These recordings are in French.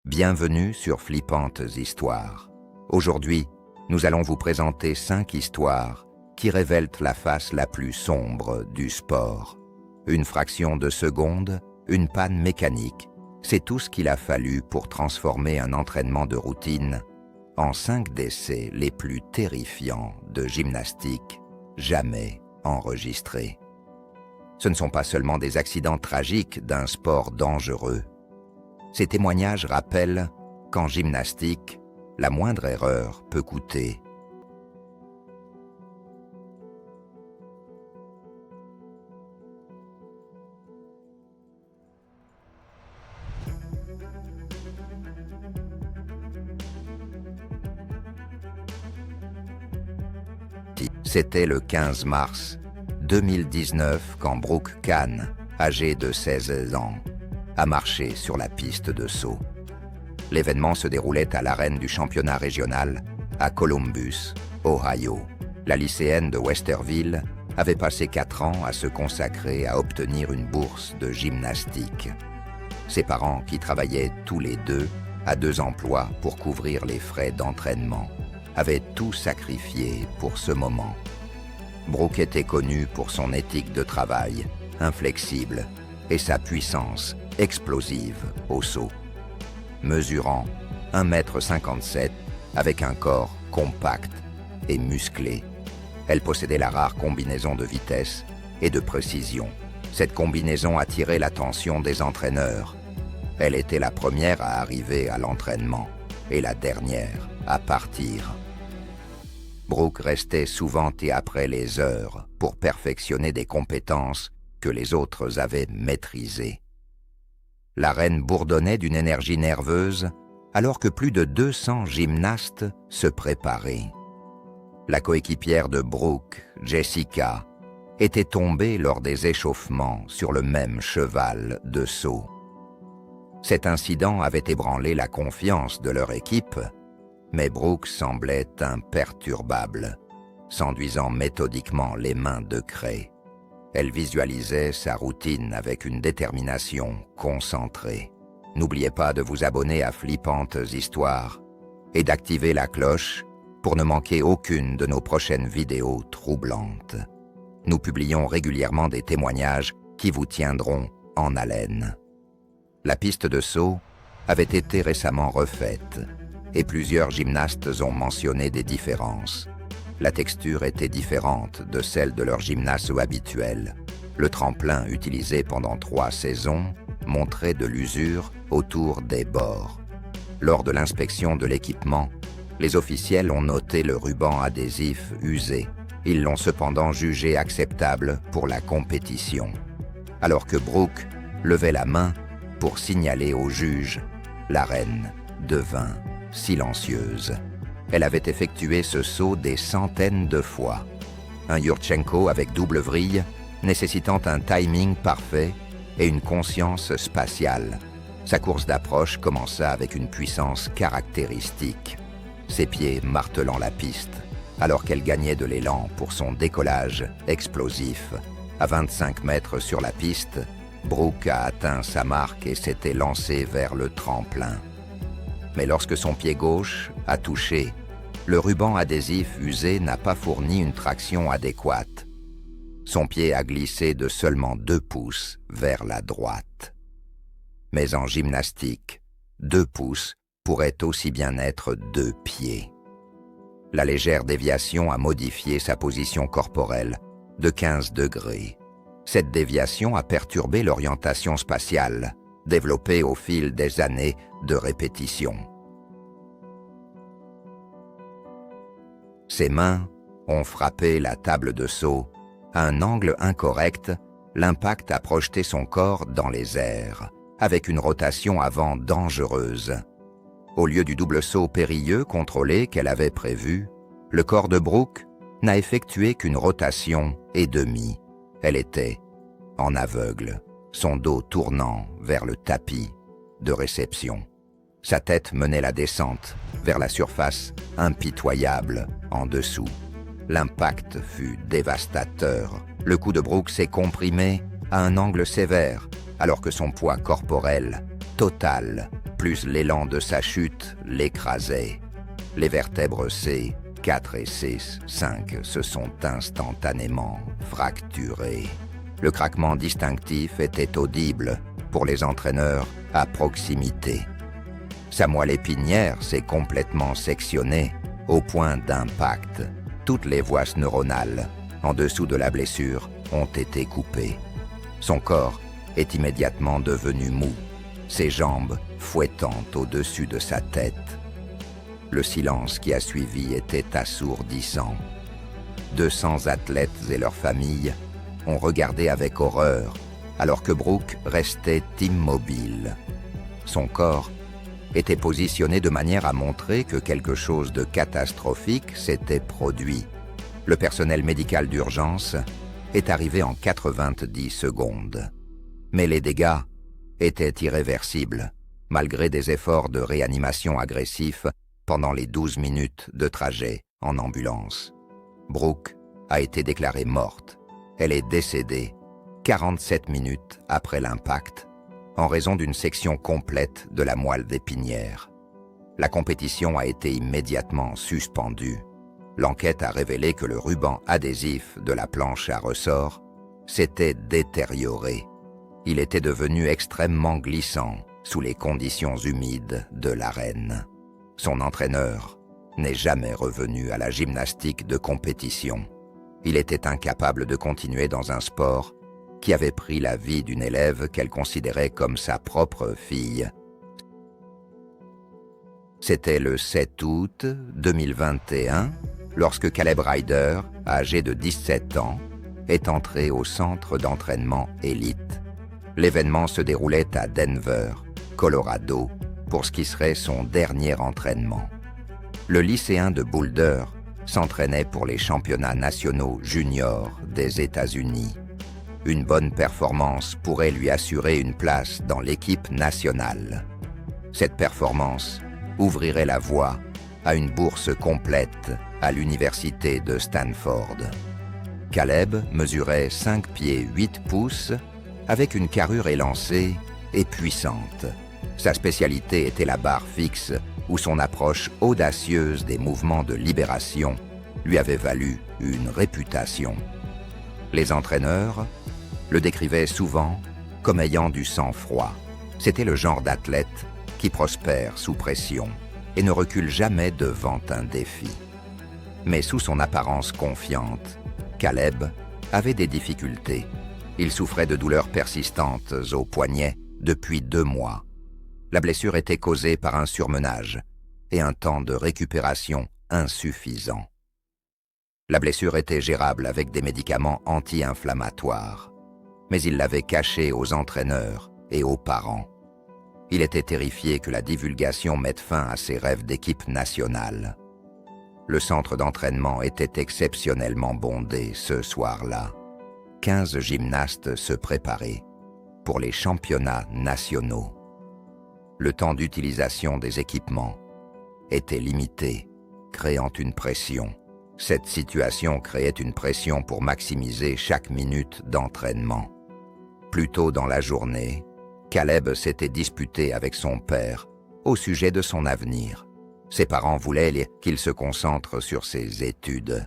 Bienvenue sur Flippantes Histoires. Aujourd'hui, nous allons vous présenter 5 histoires qui révèlent la face la plus sombre du sport. Une fraction de seconde, une panne mécanique, c'est tout ce qu'il a fallu pour transformer un entraînement de routine en 5 décès les plus terrifiants de gymnastique jamais enregistrés. Ce ne sont pas seulement des accidents tragiques d'un sport dangereux. Ces témoignages rappellent qu'en gymnastique, la moindre erreur peut coûter. C'était le 15 mars 2019 quand Brooke Kahn, âgé de 16 ans, a marché sur la piste de saut. L'événement se déroulait à l'arène du championnat régional à Columbus, Ohio. La lycéenne de Westerville avait passé 4 ans à se consacrer à obtenir une bourse de gymnastique. Ses parents, qui travaillaient tous les deux à 2 emplois pour couvrir les frais d'entraînement, avaient tout sacrifié pour ce moment. Brooke était connue pour son éthique de travail, inflexible, et sa puissance explosive au saut. Mesurant 1,57 m avec un corps compact et musclé, elle possédait la rare combinaison de vitesse et de précision. Cette combinaison attirait l'attention des entraîneurs. Elle était la première à arriver à l'entraînement et la dernière à partir. Brooke restait souvent et après les heures pour perfectionner des compétences que les autres avaient maîtrisées. L'arène bourdonnait d'une énergie nerveuse alors que plus de 200 gymnastes se préparaient. La coéquipière de Brooke, Jessica, était tombée lors des échauffements sur le même cheval de saut. Cet incident avait ébranlé la confiance de leur équipe, mais Brooke semblait imperturbable, s'enduisant méthodiquement les mains de craie. Elle visualisait sa routine avec une détermination concentrée. N'oubliez pas de vous abonner à Flippantes Histoires et d'activer la cloche pour ne manquer aucune de nos prochaines vidéos troublantes. Nous publions régulièrement des témoignages qui vous tiendront en haleine. La piste de saut avait été récemment refaite et plusieurs gymnastes ont mentionné des différences. La texture était différente de celle de leur gymnase habituel. Le tremplin utilisé pendant 3 saisons montrait de l'usure autour des bords. Lors de l'inspection de l'équipement, les officiels ont noté le ruban adhésif usé. Ils l'ont cependant jugé acceptable pour la compétition. Alors que Brooke levait la main pour signaler au juge, l'arène devint silencieuse. Elle avait effectué ce saut des centaines de fois. Un Yurchenko avec double vrille, nécessitant un timing parfait et une conscience spatiale. Sa course d'approche commença avec une puissance caractéristique, ses pieds martelant la piste, alors qu'elle gagnait de l'élan pour son décollage explosif. À 25 mètres sur la piste, Brooke a atteint sa marque et s'était lancée vers le tremplin. Mais lorsque son pied gauche a touché, le ruban adhésif usé n'a pas fourni une traction adéquate. Son pied a glissé de seulement 2 pouces vers la droite. Mais en gymnastique, 2 pouces pourraient aussi bien être 2 pieds. La légère déviation a modifié sa position corporelle de 15 degrés. Cette déviation a perturbé l'orientation spatiale, développée au fil des années de répétition. Ses mains ont frappé la table de saut. À un angle incorrect, l'impact a projeté son corps dans les airs, avec une rotation avant dangereuse. Au lieu du double saut périlleux contrôlé qu'elle avait prévu, le corps de Brooke n'a effectué qu'une rotation et demie. Elle était en aveugle, son dos tournant vers le tapis de réception. Sa tête menait la descente vers la surface impitoyable en dessous. L'impact fut dévastateur. Le cou de Brooke s'est comprimé à un angle sévère, alors que son poids corporel total, plus l'élan de sa chute, l'écrasait. Les vertèbres C, 4 et 6, 5 se sont instantanément fracturées. Le craquement distinctif était audible pour les entraîneurs à proximité. Sa moelle épinière s'est complètement sectionnée au point d'impact. Toutes les voies neuronales en dessous de la blessure ont été coupées. Son corps est immédiatement devenu mou, ses jambes fouettant au-dessus de sa tête. Le silence qui a suivi était assourdissant. 200 athlètes et leurs familles ont regardé avec horreur alors que Brooke restait immobile. Son corps était positionné de manière à montrer que quelque chose de catastrophique s'était produit. Le personnel médical d'urgence est arrivé en 90 secondes. Mais les dégâts étaient irréversibles, malgré des efforts de réanimation agressifs pendant les 12 minutes de trajet en ambulance. Brooke a été déclarée morte. Elle est décédée 47 minutes après l'impact en raison d'une section complète de la moelle d'épinière. La compétition a été immédiatement suspendue. L'enquête a révélé que le ruban adhésif de la planche à ressort s'était détérioré. Il était devenu extrêmement glissant sous les conditions humides de l'arène. Son entraîneur n'est jamais revenu à la gymnastique de compétition. Il était incapable de continuer dans un sport qui avait pris la vie d'une élève qu'elle considérait comme sa propre fille. C'était le 7 août 2021, lorsque Caleb Ryder, âgé de 17 ans, est entré au centre d'entraînement élite. L'événement se déroulait à Denver, Colorado, pour ce qui serait son dernier entraînement. Le lycéen de Boulder s'entraînait pour les championnats nationaux juniors des États-Unis. Une bonne performance pourrait lui assurer une place dans l'équipe nationale. Cette performance ouvrirait la voie à une bourse complète à l'université de Stanford. Caleb mesurait 5 pieds 8 pouces avec une carrure élancée et puissante. Sa spécialité était la barre fixe où son approche audacieuse des mouvements de libération lui avait valu une réputation. Les entraîneurs le décrivaient souvent comme ayant du sang-froid. C'était le genre d'athlète qui prospère sous pression et ne recule jamais devant un défi. Mais sous son apparence confiante, Caleb avait des difficultés. Il souffrait de douleurs persistantes au poignet depuis 2 mois. La blessure était causée par un surmenage et un temps de récupération insuffisant. La blessure était gérable avec des médicaments anti-inflammatoires, mais il l'avait cachée aux entraîneurs et aux parents. Il était terrifié que la divulgation mette fin à ses rêves d'équipe nationale. Le centre d'entraînement était exceptionnellement bondé ce soir-là. 15 gymnastes se préparaient pour les championnats nationaux. Le temps d'utilisation des équipements était limité, créant une pression. Cette situation créait une pression pour maximiser chaque minute d'entraînement. Plus tôt dans la journée, Caleb s'était disputé avec son père au sujet de son avenir. Ses parents voulaient qu'il se concentre sur ses études,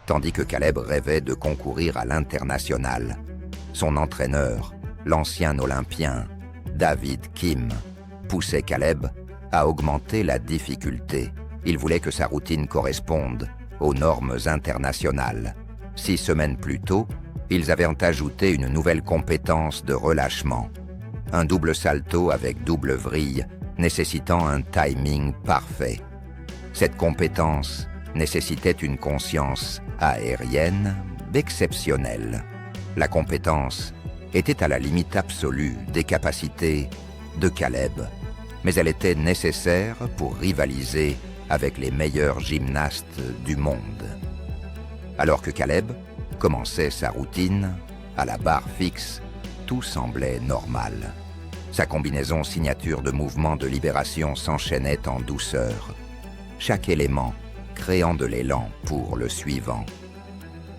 tandis que Caleb rêvait de concourir à l'international. Son entraîneur, l'ancien Olympien, David Kim, poussait Caleb à augmenter la difficulté. Il voulait que sa routine corresponde aux normes internationales. 6 semaines plus tôt, ils avaient ajouté une nouvelle compétence de relâchement. Un double salto avec double vrille, nécessitant un timing parfait. Cette compétence nécessitait une conscience aérienne exceptionnelle. La compétence était à la limite absolue des capacités de Caleb, mais elle était nécessaire pour rivaliser avec les meilleurs gymnastes du monde. Alors que Caleb commençait sa routine, à la barre fixe, tout semblait normal. Sa combinaison signature de mouvements de libération s'enchaînait en douceur, chaque élément créant de l'élan pour le suivant.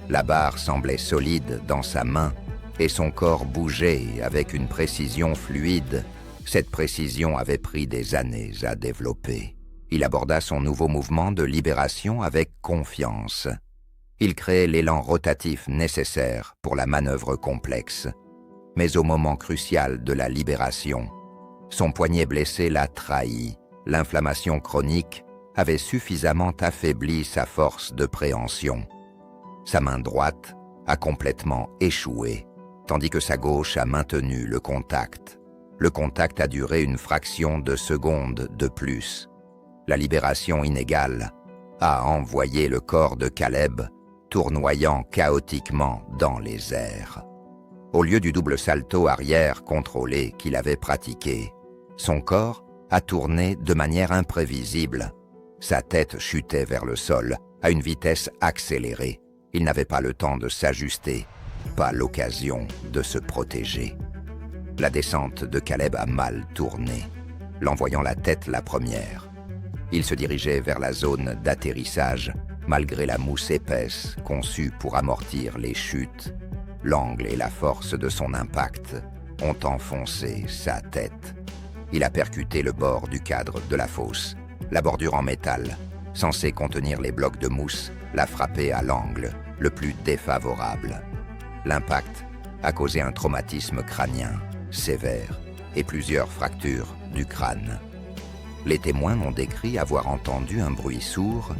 La barre semblait solide dans sa main et son corps bougeait avec une précision fluide, Cette précision avait pris des années à développer. Il aborda son nouveau mouvement de libération avec confiance. Il créait l'élan rotatif nécessaire pour la manœuvre complexe. Mais au moment crucial de la libération, son poignet blessé l'a trahi. L'inflammation chronique avait suffisamment affaibli sa force de préhension. Sa main droite a complètement échoué, tandis que sa gauche a maintenu le contact. Le contact a duré une fraction de seconde de plus. La libération inégale a envoyé le corps de Caleb tournoyant chaotiquement dans les airs. Au lieu du double salto arrière contrôlé qu'il avait pratiqué, son corps a tourné de manière imprévisible. Sa tête chutait vers le sol à une vitesse accélérée. Il n'avait pas le temps de s'ajuster, pas l'occasion de se protéger. La descente de Caleb a mal tourné, l'envoyant la tête la première. Il se dirigeait vers la zone d'atterrissage, malgré la mousse épaisse conçue pour amortir les chutes. L'angle et la force de son impact ont enfoncé sa tête. Il a percuté le bord du cadre de la fosse. La bordure en métal, censée contenir les blocs de mousse, l'a frappé à l'angle le plus défavorable. L'impact a causé un traumatisme crânien sévère et plusieurs fractures du crâne. Les témoins ont décrit avoir entendu un bruit sourd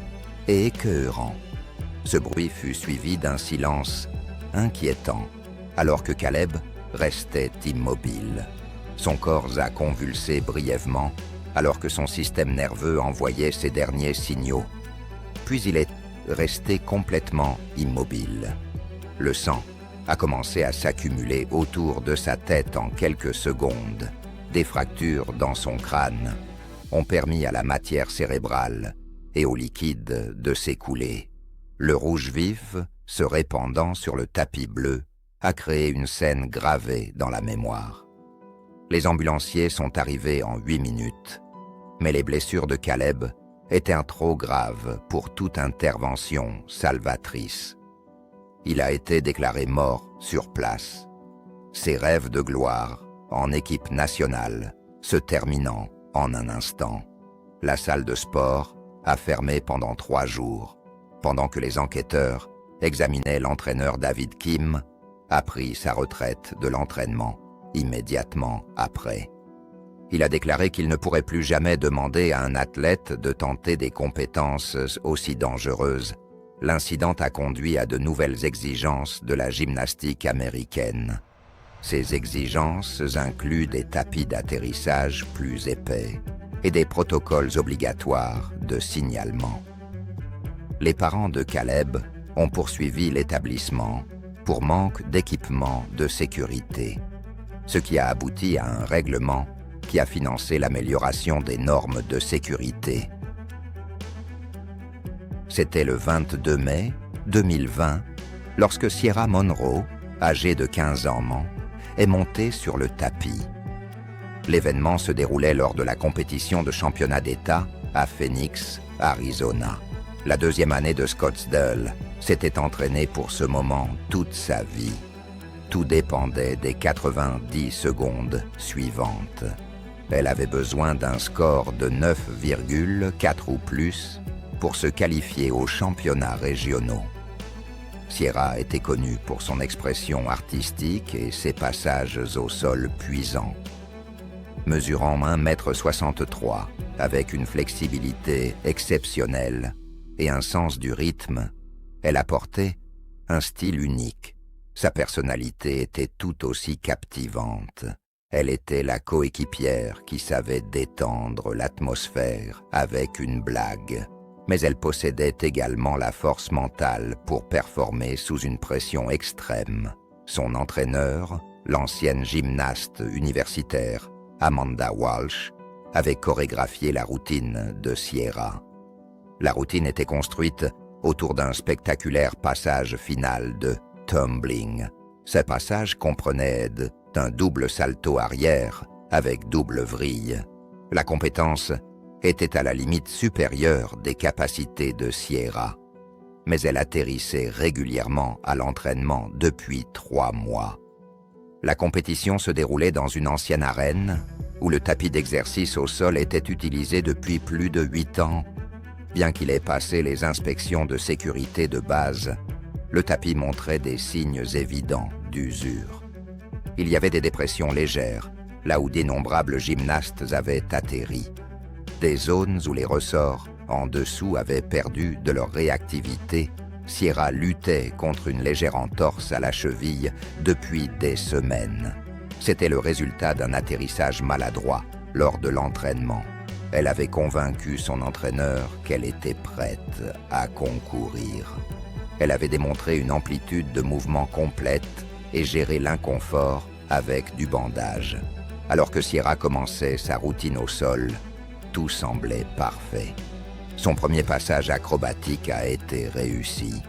et écœurant. Ce bruit fut suivi d'un silence inquiétant, alors que Caleb restait immobile. Son corps a convulsé brièvement, alors que son système nerveux envoyait ses derniers signaux. Puis il est resté complètement immobile. Le sang a commencé à s'accumuler autour de sa tête en quelques secondes. Des fractures dans son crâne ont permis à la matière cérébrale et au liquide de s'écouler. Le rouge vif, se répandant sur le tapis bleu, a créé une scène gravée dans la mémoire. Les ambulanciers sont arrivés en 8 minutes, mais les blessures de Caleb étaient trop graves pour toute intervention salvatrice. Il a été déclaré mort sur place. Ses rêves de gloire en équipe nationale se terminant en un instant. La salle de sport a fermé pendant 3 jours, pendant que les enquêteurs examinaient l'entraîneur David Kim, a pris sa retraite de l'entraînement immédiatement après. Il a déclaré qu'il ne pourrait plus jamais demander à un athlète de tenter des compétences aussi dangereuses. L'incident a conduit à de nouvelles exigences de la gymnastique américaine. Ces exigences incluent des tapis d'atterrissage plus épais et des protocoles obligatoires de signalement. Les parents de Caleb ont poursuivi l'établissement pour manque d'équipement de sécurité, ce qui a abouti à un règlement qui a financé l'amélioration des normes de sécurité. C'était le 22 mai 2020, lorsque Sierra Monroe, âgée de 15 ans, est montée sur le tapis. L'événement se déroulait lors de la compétition de championnat d'État à Phoenix, Arizona. La 2e année de Scottsdale s'était entraînée pour ce moment toute sa vie. Tout dépendait des 90 secondes suivantes. Elle avait besoin d'un score de 9,4 ou plus pour se qualifier aux championnats régionaux. Sierra était connue pour son expression artistique et ses passages au sol puissants. Mesurant 1,63 m, avec une flexibilité exceptionnelle et un sens du rythme, elle apportait un style unique. Sa personnalité était tout aussi captivante. Elle était la coéquipière qui savait détendre l'atmosphère avec une blague. Mais elle possédait également la force mentale pour performer sous une pression extrême. Son entraîneur, l'ancienne gymnaste universitaire Amanda Walsh, avait chorégraphié la routine de Sierra. La routine était construite autour d'un spectaculaire passage final de tumbling. Ce passage comprenait d'un double salto arrière avec double vrille. La compétence était à la limite supérieure des capacités de Sierra, mais elle atterrissait régulièrement à l'entraînement depuis 3 mois. La compétition se déroulait dans une ancienne arène où le tapis d'exercice au sol était utilisé depuis plus de 8 ans. Bien qu'il ait passé les inspections de sécurité de base, le tapis montrait des signes évidents d'usure. Il y avait des dépressions légères, là où d'innombrables gymnastes avaient atterri. Des zones où les ressorts en dessous avaient perdu de leur réactivité. Sierra luttait contre une légère entorse à la cheville depuis des semaines. C'était le résultat d'un atterrissage maladroit lors de l'entraînement. Elle avait convaincu son entraîneur qu'elle était prête à concourir. Elle avait démontré une amplitude de mouvement complète et géré l'inconfort avec du bandage. Alors que Sierra commençait sa routine au sol, tout semblait parfait. Son premier passage acrobatique a été réussi.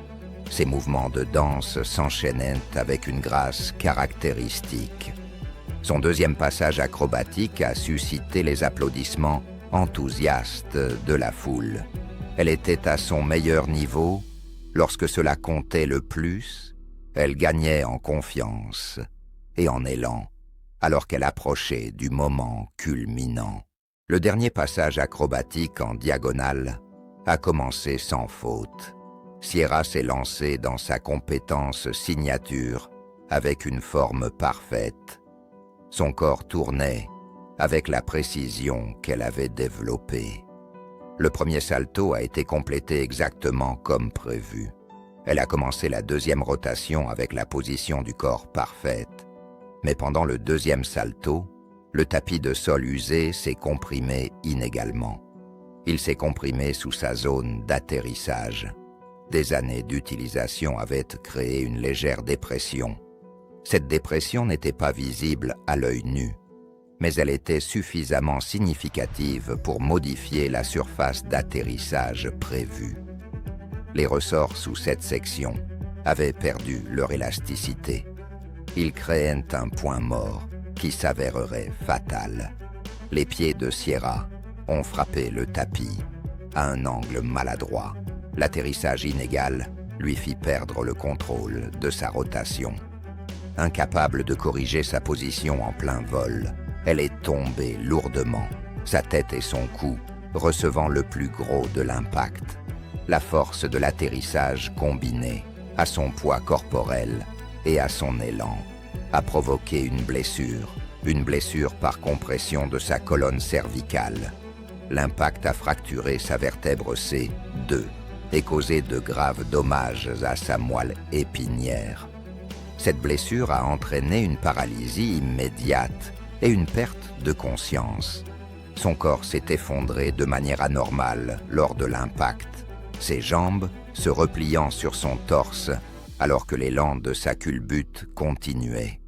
Ses mouvements de danse s'enchaînaient avec une grâce caractéristique. Son deuxième passage acrobatique a suscité les applaudissements enthousiastes de la foule. Elle était à son meilleur niveau. Lorsque cela comptait le plus, elle gagnait en confiance et en élan, alors qu'elle approchait du moment culminant. Le dernier passage acrobatique en diagonale a commencé sans faute. Sierra s'est lancée dans sa compétence signature avec une forme parfaite. Son corps tournait avec la précision qu'elle avait développée. Le premier salto a été complété exactement comme prévu. Elle a commencé la deuxième rotation avec la position du corps parfaite. Mais pendant le deuxième salto, le tapis de sol usé s'est comprimé inégalement. Il s'est comprimé sous sa zone d'atterrissage. Des années d'utilisation avaient créé une légère dépression. Cette dépression n'était pas visible à l'œil nu, mais elle était suffisamment significative pour modifier la surface d'atterrissage prévue. Les ressorts sous cette section avaient perdu leur élasticité. Ils créaient un point mort qui s'avérerait fatal. Les pieds de Sierra ont frappé le tapis à un angle maladroit. L'atterrissage inégal lui fit perdre le contrôle de sa rotation. Incapable de corriger sa position en plein vol, elle est tombée lourdement, sa tête et son cou recevant le plus gros de l'impact. La force de l'atterrissage combinée à son poids corporel et à son élan a provoqué une blessure par compression de sa colonne cervicale. L'impact a fracturé sa vertèbre C2 et causé de graves dommages à sa moelle épinière. Cette blessure a entraîné une paralysie immédiate et une perte de conscience. Son corps s'est effondré de manière anormale lors de l'impact, ses jambes se repliant sur son torse alors que l'élan de sa culbute continuait.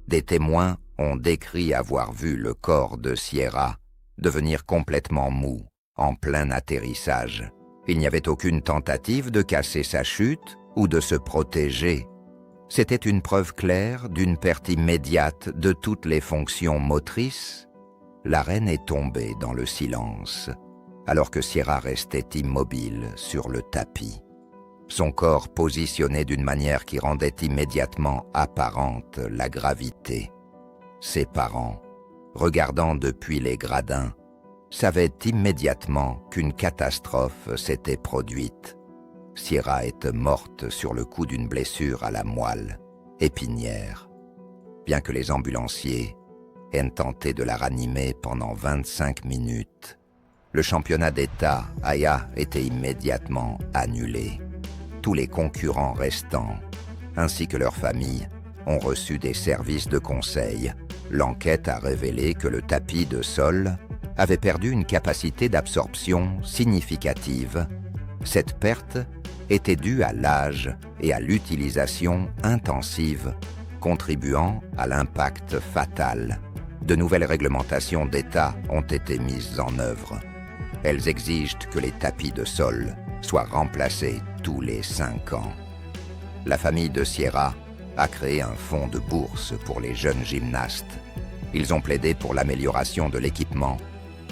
Des témoins ont décrit avoir vu le corps de Sierra devenir complètement mou en plein atterrissage. Il n'y avait aucune tentative de casser sa chute ou de se protéger. C'était une preuve claire d'une perte immédiate de toutes les fonctions motrices. La reine est tombée dans le silence, alors que Sierra restait immobile sur le tapis. Son corps positionné d'une manière qui rendait immédiatement apparente la gravité. Ses parents, regardant depuis les gradins, savaient immédiatement qu'une catastrophe s'était produite. Sierra est morte sur le coup d'une blessure à la moelle épinière. Bien que les ambulanciers aient tenté de la ranimer pendant 25 minutes, le championnat d'État a été immédiatement annulé. Tous les concurrents restants, ainsi que leurs familles, ont reçu des services de conseil. L'enquête a révélé que le tapis de sol avait perdu une capacité d'absorption significative. Cette perte était due à l'âge et à l'utilisation intensive, contribuant à l'impact fatal. De nouvelles réglementations d'État ont été mises en œuvre. Elles exigent que les tapis de sol soient remplacés tous les 5 ans. La famille de Sierra a créé un fonds de bourse pour les jeunes gymnastes. Ils ont plaidé pour l'amélioration de l'équipement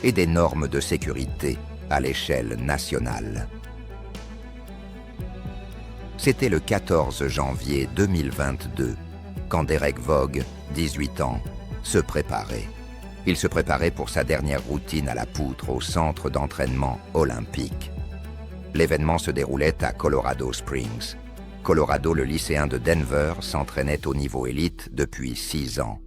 et des normes de sécurité à l'échelle nationale. C'était le 14 janvier 2022, quand Derek Vogue, 18 ans, se préparait. Il se préparait pour sa dernière routine à la poutre au centre d'entraînement olympique. L'événement se déroulait à Colorado Springs. Colorado, le lycéen de Denver, s'entraînait au niveau élite depuis 6 ans.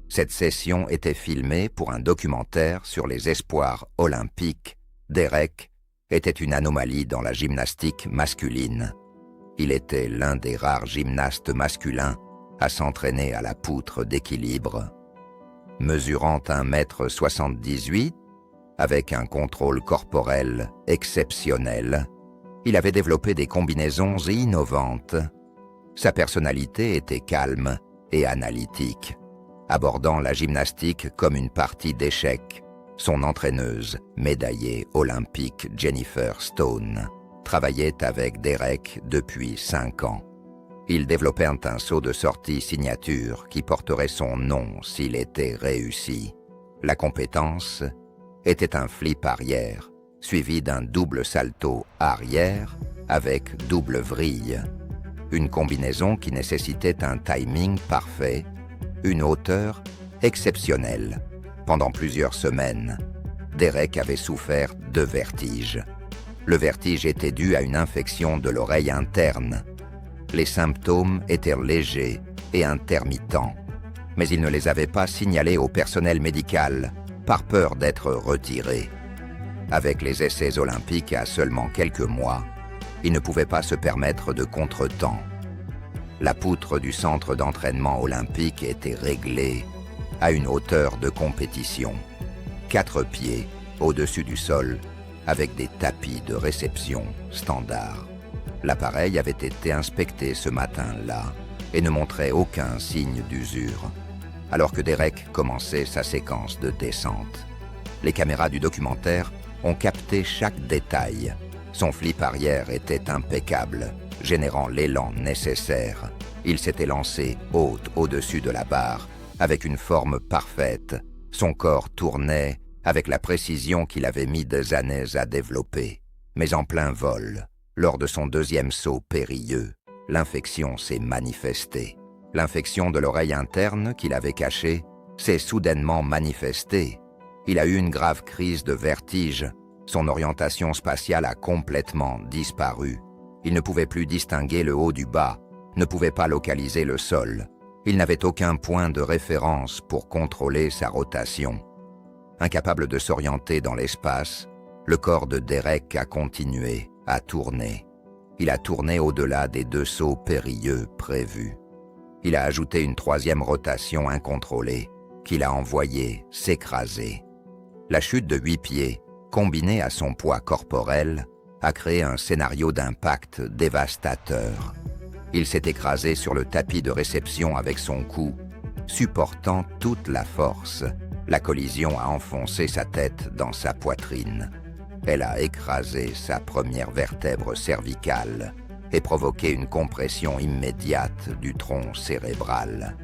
Cette session était filmée pour un documentaire sur les espoirs olympiques. Derek était une anomalie dans la gymnastique masculine. Il était l'un des rares gymnastes masculins à s'entraîner à la poutre d'équilibre. Mesurant 1,78 m, avec un contrôle corporel exceptionnel, il avait développé des combinaisons innovantes. Sa personnalité était calme et analytique, abordant la gymnastique comme une partie d'échecs. Son entraîneuse, médaillée olympique Jennifer Stone, travaillait avec Derek depuis 5 ans. Ils développèrent un saut de sortie signature qui porterait son nom s'il était réussi. La compétence était un flip arrière, suivi d'un double salto arrière avec double vrille. Une combinaison qui nécessitait un timing parfait, une hauteur exceptionnelle. Pendant plusieurs semaines, Derek avait souffert de vertige. Le vertige était dû à une infection de l'oreille interne. Les symptômes étaient légers et intermittents, mais il ne les avait pas signalés au personnel médical, par peur d'être retiré. Avec les essais olympiques à seulement quelques mois, il ne pouvait pas se permettre de contretemps. La poutre du centre d'entraînement olympique était réglée à une hauteur de compétition, 4 pieds au-dessus du sol, avec des tapis de réception standards. L'appareil avait été inspecté ce matin-là et ne montrait aucun signe d'usure, alors que Derek commençait sa séquence de descente. Les caméras du documentaire ont capté chaque détail. Son flip arrière était impeccable, générant l'élan nécessaire. Il s'était lancé haut au-dessus de la barre, avec une forme parfaite. Son corps tournait avec la précision qu'il avait mis des années à développer. Mais en plein vol, lors de son deuxième saut périlleux, l'infection s'est manifestée. L'infection de l'oreille interne qu'il avait cachée s'est soudainement manifestée. Il a eu une grave crise de vertige. Son orientation spatiale a complètement disparu. Il ne pouvait plus distinguer le haut du bas, ne pouvait pas localiser le sol. Il n'avait aucun point de référence pour contrôler sa rotation. Incapable de s'orienter dans l'espace, le corps de Derek a continué à tourner. Il a tourné au-delà des 2 sauts périlleux prévus. Il a ajouté une 3e rotation incontrôlée qu'il a envoyée s'écraser. La chute de 8 pieds, combinée à son poids corporel, a créé un scénario d'impact dévastateur. Il s'est écrasé sur le tapis de réception avec son cou, supportant toute la force. La collision a enfoncé sa tête dans sa poitrine. Elle a écrasé sa première vertèbre cervicale et provoqué une compression immédiate du tronc cérébral.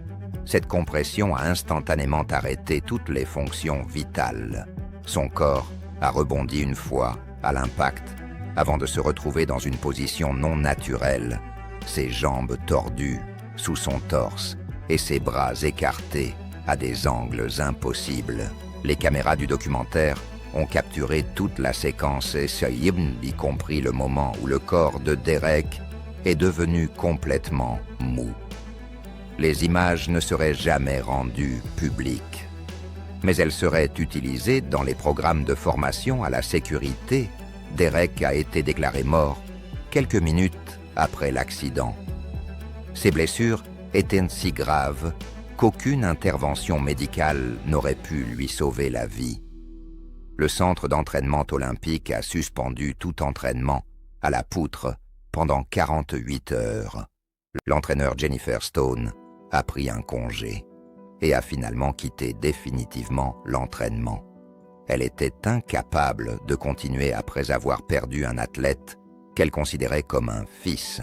Cette compression a instantanément arrêté toutes les fonctions vitales. Son corps a rebondi une fois à l'impact avant de se retrouver dans une position non naturelle, ses jambes tordues sous son torse et ses bras écartés à des angles impossibles. Les caméras du documentaire ont capturé toute la séquence y compris le moment où le corps de Derek est devenu complètement mou. Les images ne seraient jamais rendues publiques, mais elles seraient utilisées dans les programmes de formation à la sécurité. Derek a été déclaré mort quelques minutes après l'accident. Ses blessures étaient si graves qu'aucune intervention médicale n'aurait pu lui sauver la vie. Le centre d'entraînement olympique a suspendu tout entraînement à la poutre pendant 48 heures. L'entraîneur Jennifer Stone a pris un congé et a finalement quitté définitivement l'entraînement. Elle était incapable de continuer après avoir perdu un athlète qu'elle considérait comme un fils.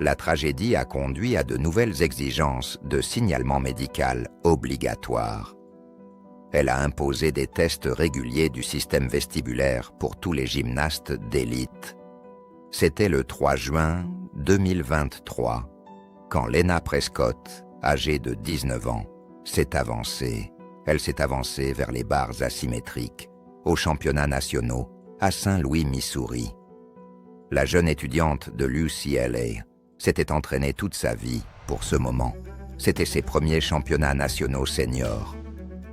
La tragédie a conduit à de nouvelles exigences de signalement médical obligatoire. Elle a imposé des tests réguliers du système vestibulaire pour tous les gymnastes d'élite. C'était le 3 juin 2023, quand Lena Prescott, âgée de 19 ans, s'est avancée elle s'est avancée vers les barres asymétriques, aux championnats nationaux, à Saint-Louis, Missouri. La jeune étudiante de l'UCLA s'était entraînée toute sa vie pour ce moment. C'était ses premiers championnats nationaux seniors.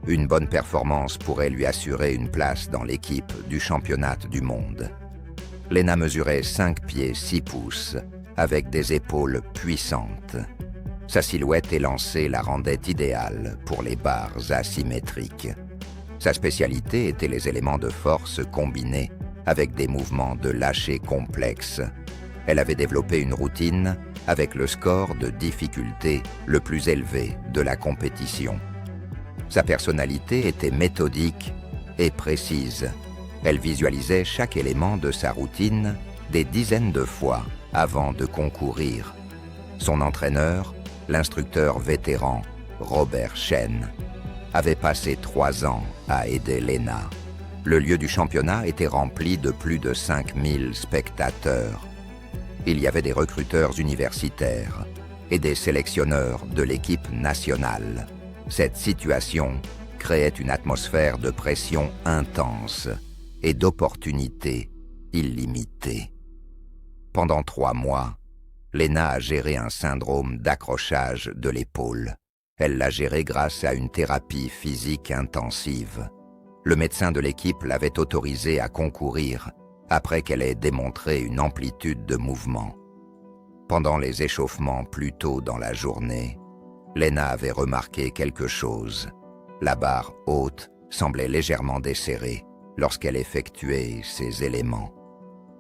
Une bonne performance pourrait lui assurer une place dans l'équipe du championnat du monde. Lena mesurait 5 pieds 6 pouces, avec des épaules puissantes. Sa silhouette élancée la rendait idéale pour les barres asymétriques. Sa spécialité était les éléments de force combinés avec des mouvements de lâcher complexes. Elle avait développé une routine avec le score de difficulté le plus élevé de la compétition. Sa personnalité était méthodique et précise. Elle visualisait chaque élément de sa routine des dizaines de fois avant de concourir. Son entraîneur, l'instructeur vétéran Robert Chen, avait passé 3 ans à aider Lena. Le lieu du championnat était rempli de plus de 5000 spectateurs. Il y avait des recruteurs universitaires et des sélectionneurs de l'équipe nationale. Cette situation créait une atmosphère de pression intense et d'opportunités illimitées. Pendant 3 mois, Lena a géré un syndrome d'accrochage de l'épaule. Elle l'a géré grâce à une thérapie physique intensive. Le médecin de l'équipe l'avait autorisée à concourir après qu'elle ait démontré une amplitude de mouvement. Pendant les échauffements plus tôt dans la journée, Lena avait remarqué quelque chose. La barre haute semblait légèrement desserrée lorsqu'elle effectuait ces éléments.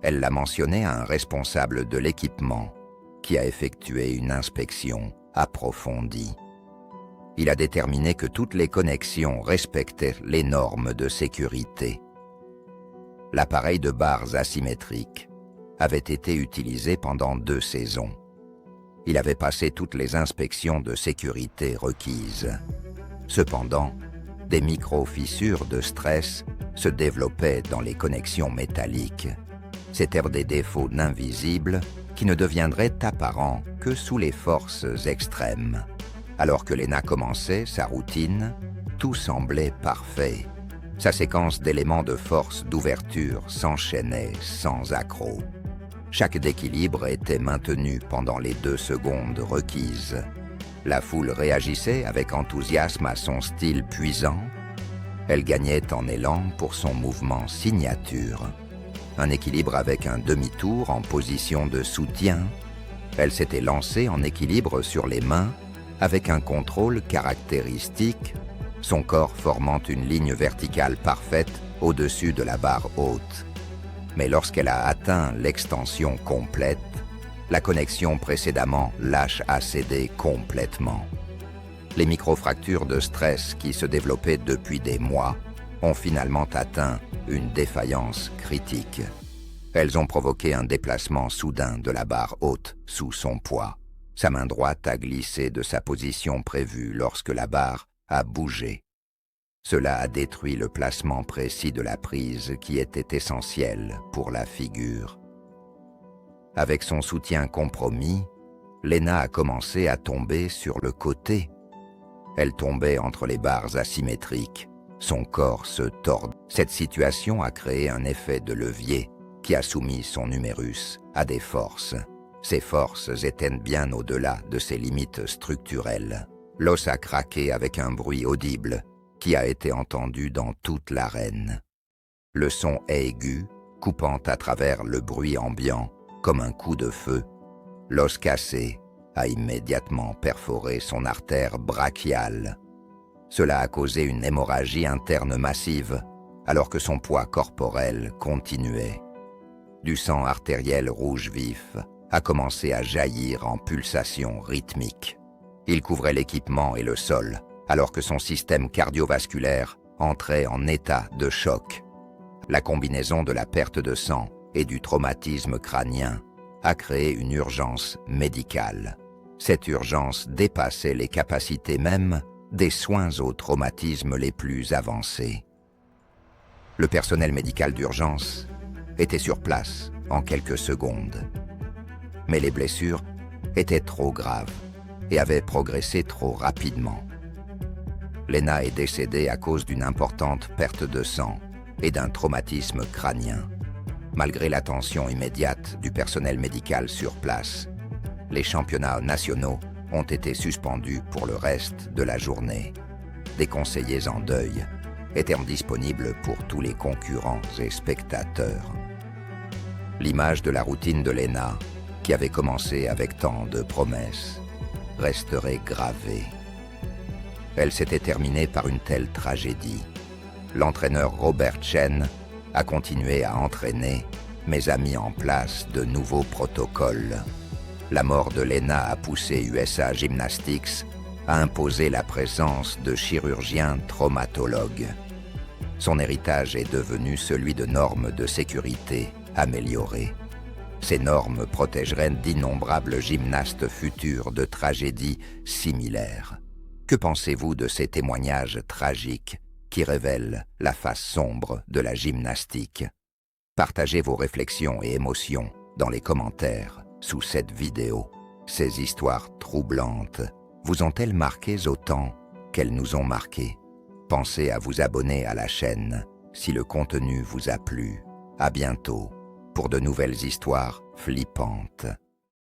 Elle l'a mentionné à un responsable de l'équipement qui a effectué une inspection approfondie. Il a déterminé que toutes les connexions respectaient les normes de sécurité. L'appareil de barres asymétriques avait été utilisé pendant 2 saisons. Il avait passé toutes les inspections de sécurité requises. Cependant, des micro-fissures de stress se développaient dans les connexions métalliques. C'étaient des défauts invisibles qui ne deviendraient apparents que sous les forces extrêmes. Alors que Lena commençait sa routine, tout semblait parfait. Sa séquence d'éléments de force d'ouverture s'enchaînait sans accroc. Chaque déséquilibre était maintenu pendant les 2 secondes requises. La foule réagissait avec enthousiasme à son style puissant. Elle gagnait en élan pour son mouvement signature. Un équilibre avec un demi-tour en position de soutien. Elle s'était lancée en équilibre sur les mains avec un contrôle caractéristique, son corps formant une ligne verticale parfaite au-dessus de la barre haute. Mais lorsqu'elle a atteint l'extension complète, la connexion précédemment lâche a cédé complètement. Les microfractures de stress qui se développaient depuis des mois ont finalement atteint une défaillance critique. Elles ont provoqué un déplacement soudain de la barre haute sous son poids. Sa main droite a glissé de sa position prévue lorsque la barre a bougé. Cela a détruit le placement précis de la prise qui était essentiel pour la figure. Avec son soutien compromis, Lena a commencé à tomber sur le côté. Elle tombait entre les barres asymétriques. Son corps se tordait. Cette situation a créé un effet de levier qui a soumis son humérus à des forces. Ces forces étaient bien au-delà de ses limites structurelles. L'os a craqué avec un bruit audible qui a été entendu dans toute l'arène. Le son aigu, coupant à travers le bruit ambiant comme un coup de feu. L'os cassé a immédiatement perforé son artère brachiale. Cela a causé une hémorragie interne massive, alors que son poids corporel continuait. Du sang artériel rouge vif a commencé à jaillir en pulsations rythmiques. Il couvrait l'équipement et le sol, alors que son système cardiovasculaire entrait en état de choc. La combinaison de la perte de sang et du traumatisme crânien a créé une urgence médicale. Cette urgence dépassait les capacités même des soins au traumatisme les plus avancés. Le personnel médical d'urgence était sur place en quelques secondes. Mais les blessures étaient trop graves et avaient progressé trop rapidement. Lena est décédée à cause d'une importante perte de sang et d'un traumatisme crânien. Malgré l'attention immédiate du personnel médical sur place, les championnats nationaux ont été suspendus pour le reste de la journée. Des conseillers en deuil étaient disponibles pour tous les concurrents et spectateurs. L'image de la routine de Lena, qui avait commencé avec tant de promesses, resterait gravée. Elle s'était terminée par une telle tragédie. L'entraîneur Robert Chen a continué à entraîner, mais a mis en place de nouveaux protocoles. La mort de Lena a poussé USA Gymnastics à imposer la présence de chirurgiens traumatologues. Son héritage est devenu celui de normes de sécurité améliorées. Ces normes protégeraient d'innombrables gymnastes futurs de tragédies similaires. Que pensez-vous de ces témoignages tragiques qui révèlent la face sombre de la gymnastique? Partagez vos réflexions et émotions dans les commentaires sous cette vidéo. Ces histoires troublantes vous ont-elles marquées autant qu'elles nous ont marqués? Pensez à vous abonner à la chaîne si le contenu vous a plu. À bientôt pour de nouvelles histoires flippantes.